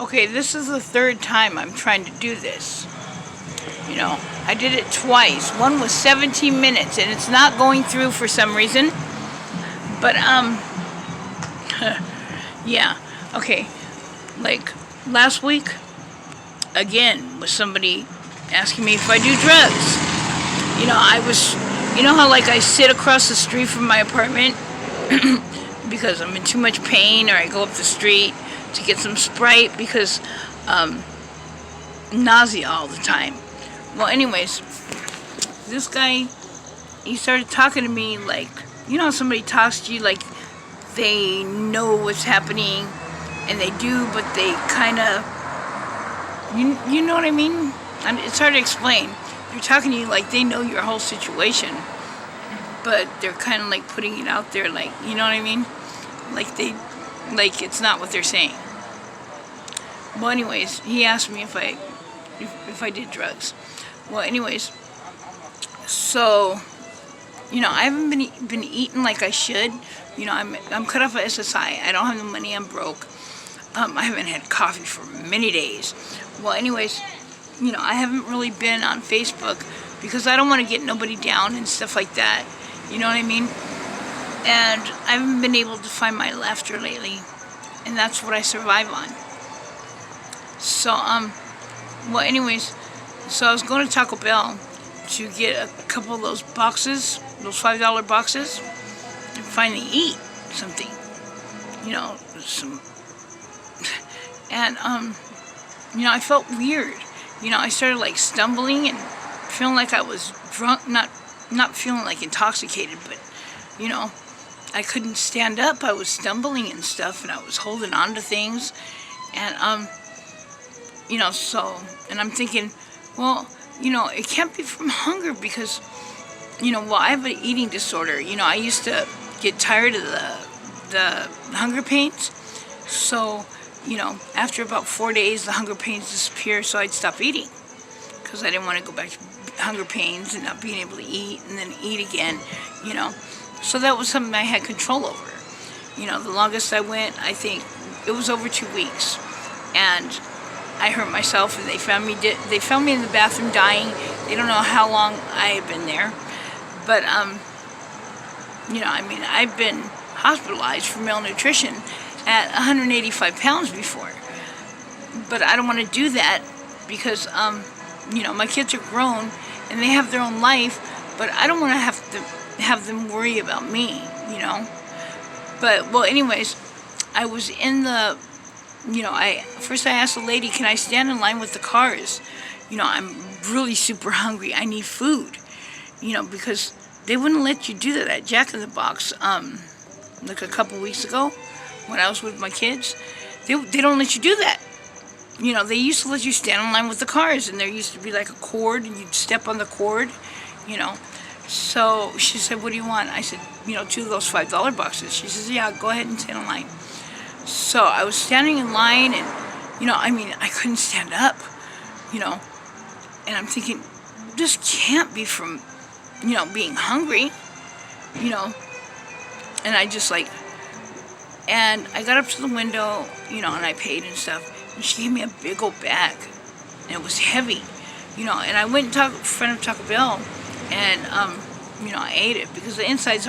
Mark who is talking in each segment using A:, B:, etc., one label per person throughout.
A: Okay, this is the third time I'm trying to do this. I did it twice. One was 17 minutes, and it's not going through for some reason. But, yeah. Okay, like, last week, again, was somebody asking me if I do drugs. How, like, I sit across the street from my apartment because I'm in too much pain, or I go up the street to get some Sprite because nausea all the time. Well, anyways, this guy, he started talking to me like, somebody talks to you like they know what's happening, and they do, but they kind of, you know what I mean? It's hard to explain. They're talking to you like they know your whole situation, but they're kind of like putting it out there, like, you know what I mean? Like it's not what they're saying. Well, anyways, he asked me if I did drugs. Well, anyways, so, I haven't been eating like I should. I'm cut off of SSI. I don't have the money. I'm broke. I haven't had coffee for many days. Well, anyways, I haven't really been on Facebook because I don't want to get nobody down and stuff like that. You know what I mean? And I haven't been able to find my laughter lately, and that's what I survive on. So, well, anyways, so I was going to Taco Bell to get a couple of those boxes, those $5 boxes, and finally eat something. And, I felt weird. I started like stumbling and feeling like I was drunk, not feeling like intoxicated, but, I couldn't stand up. I was stumbling and stuff, and I was holding on to things, and, and I'm thinking, well, it can't be from hunger because, I have an eating disorder. I used to get tired of the hunger pains. So, after about 4 days, the hunger pains disappear, so I'd stop eating because I didn't want to go back to hunger pains and not being able to eat and then eat again, So that was something I had control over. The longest I went, I think it was over 2 weeks. And I hurt myself, and they found me in the bathroom dying. They don't know how long I had been there. But, I've been hospitalized for malnutrition at 185 pounds before. But I don't want to do that because, my kids are grown and they have their own life, but I don't want to have them worry about me, But, well, anyways, I was in the, first I asked the lady, can I stand in line with the cars? I'm really super hungry. I need food, because they wouldn't let you do that at Jack in the Box, like a couple weeks ago when I was with my kids. They don't let you do that. They used to let you stand in line with the cars, and there used to be like a cord, and you'd step on the cord, So she said, what do you want? I said, 2 of those $5 boxes. She says, yeah, go ahead and stand in line. So I was standing in line, and, I couldn't stand up, and I'm thinking, this can't be from, being hungry, and I just and I got up to the window, and I paid and stuff, and she gave me a big old bag, and it was heavy, and I went in front of Taco Bell, and, I ate it because the inside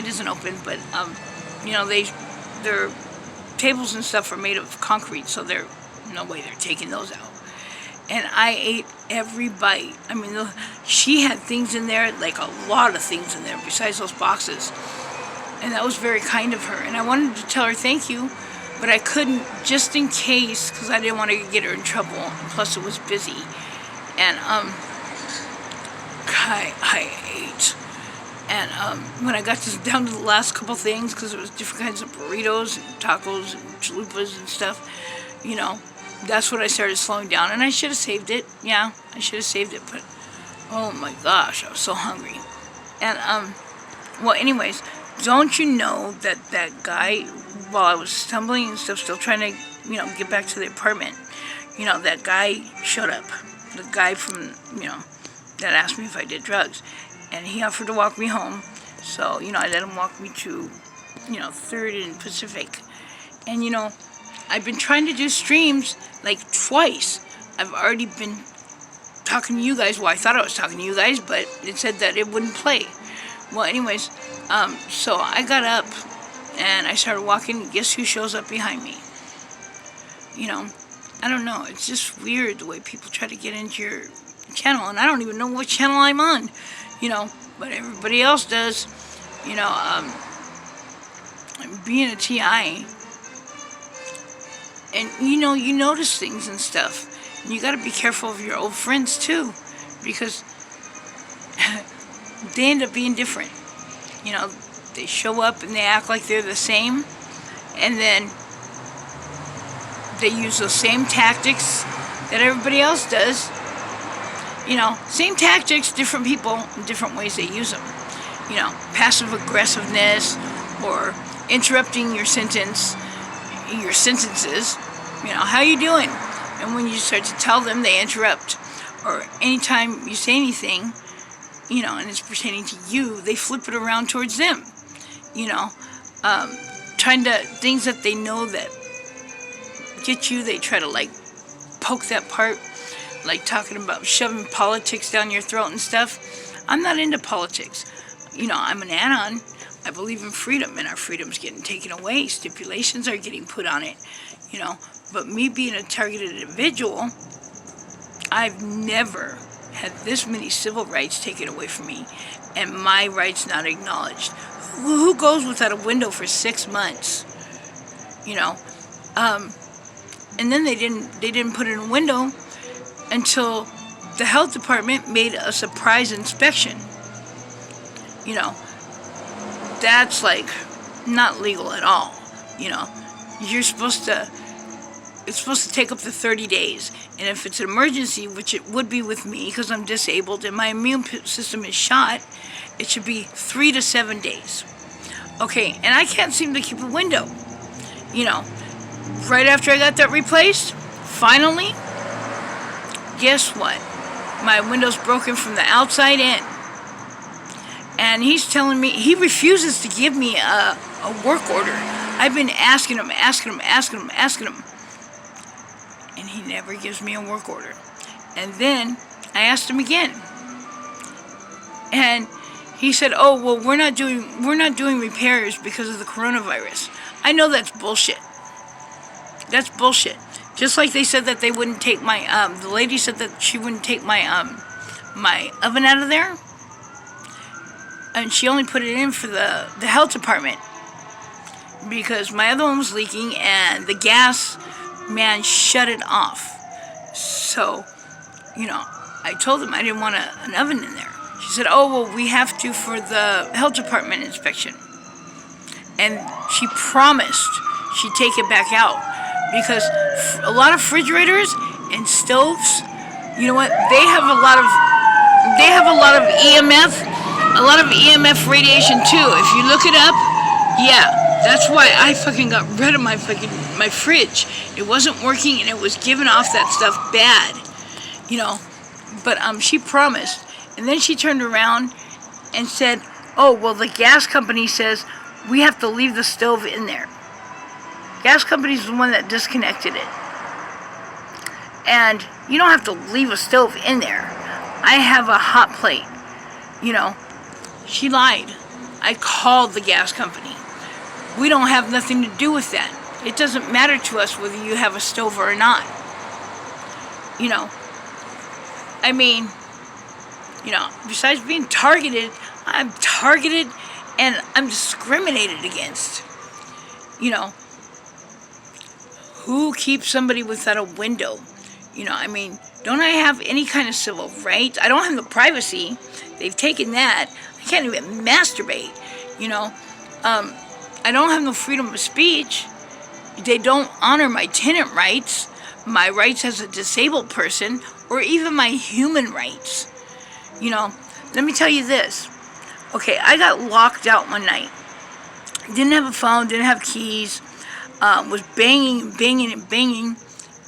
A: isn't open, but, their tables and stuff are made of concrete, so there's no way they're taking those out. And I ate every bite. She had things in there, like a lot of things in there besides those boxes. And that was very kind of her. And I wanted to tell her thank you, but I couldn't, just in case, because I didn't want to get her in trouble. And plus, it was busy. And I ate. And when I got down to the last couple things, because it was different kinds of burritos and tacos and chalupas and stuff, that's when I started slowing down. And I should have saved it. Yeah, I should have saved it. But, oh my gosh, I was so hungry. And, well, anyways, don't you know that guy, while I was stumbling and stuff, still trying to, get back to the apartment, that guy showed up. The guy from, that asked me if I did drugs. And he offered to walk me home. So, I let him walk me to, 3rd and Pacific. And, I've been trying to do streams like twice. I've already been talking to you guys. Well, I thought I was talking to you guys, but it said that it wouldn't play. Well, anyways, so I got up and I started walking. Guess who shows up behind me? You know, I don't know. It's just weird the way people try to get into your channel, and I don't even know what channel I'm on. You know, but everybody else does. You know, being a TI, and you know, you notice things and stuff. And you got to be careful of your old friends too, because they end up being different. You know, they show up and they act like they're the same, and then they use those same tactics that everybody else does. You know, same tactics, different people, different ways they use them. You know, passive aggressiveness, or interrupting your sentences. You know, how you doing? And when you start to tell them, they interrupt. Or anytime you say anything, you know, and it's pertaining to you, they flip it around towards them. You know, trying to, things that they know that get you, they try to like poke that part, like talking about shoving politics down your throat and stuff. I'm not into politics. You know, I'm an anon. I believe in freedom, and our freedom's getting taken away. Stipulations are getting put on it, you know. But me being a targeted individual, I've never had this many civil rights taken away from me, and my rights not acknowledged. Who goes without a window for 6 months? You know, and then they didn't put in a window until the health department made a surprise inspection. You know, that's like not legal at all. You know, it's supposed to take up to 30 days. And if it's an emergency, which it would be with me because I'm disabled and my immune system is shot, it should be 3 to 7 days. Okay, and I can't seem to keep a window. You know, right after I got that replaced, finally, guess what? My window's broken from the outside in. And he's telling me, he refuses to give me a work order. I've been asking him. And he never gives me a work order. And then I asked him again. And he said, "Oh, well, we're not doing repairs because of the coronavirus." I know that's bullshit. That's bullshit. Just like they said that they wouldn't take my the lady said that she wouldn't take my my oven out of there. And she only put it in for the health department because my other one was leaking and the gas man shut it off. So, you know, I told them I didn't want an oven in there. She said, "Oh, well, we have to for the health department inspection." And she promised she'd take it back out because a lot of refrigerators and stoves, you know what? They have a lot of EMF. A lot of EMF radiation too. If you look it up, yeah, that's why I fucking got rid of my fridge. It wasn't working and it was giving off that stuff bad, you know. But she promised, and then she turned around and said, "Oh, well, the gas company says we have to leave the stove in there." Gas company's the one that disconnected it, and you don't have to leave a stove in there. I have a hot plate, you know. She lied. I called the gas company. We don't have nothing to do with that. It doesn't matter to us whether you have a stove or not. You know, I mean, you know, besides being targeted, I'm targeted and I'm discriminated against. You know, who keeps somebody without a window? You know, I mean, don't I have any kind of civil right? I don't have the privacy. They've taken that. I can't even masturbate, you know. I don't have no freedom of speech. They don't honor my tenant rights, my rights as a disabled person, or even my human rights. You know, let me tell you this. Okay, I got locked out one night. Didn't have a phone, didn't have keys, was banging and banging and banging,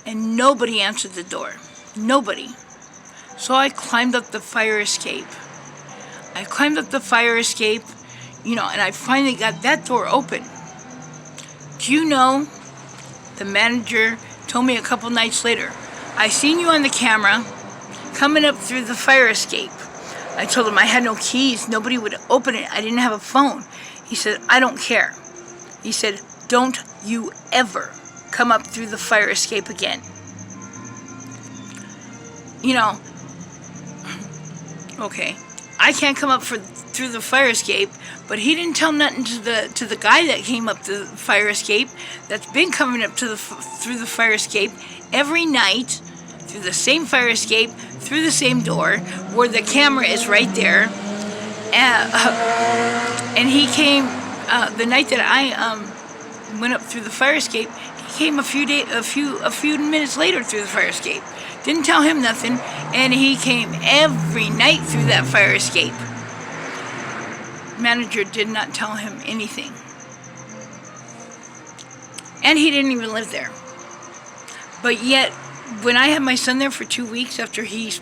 A: and nobody answered the door. Nobody. So I climbed up the fire escape. You know, and I finally got that door open. Do you know The manager told me a couple nights later, I seen you on the camera coming up through the fire escape. I told him I had no keys. Nobody would open it. I didn't have a phone. He said, I don't care. He said, don't you ever come up through the fire escape again. You know, okay, I can't come up through the fire escape, but he didn't tell nothing to the guy that came up the fire escape, that's been coming up through the fire escape every night, through the same fire escape, through the same door, where the camera is right there. And he came the night that I went up through the fire escape. He came a few minutes later through the fire escape. Didn't tell him nothing, and he came every night through that fire escape. Manager did not tell him anything. And he didn't even live there. But yet, when I had my son there for 2 weeks after he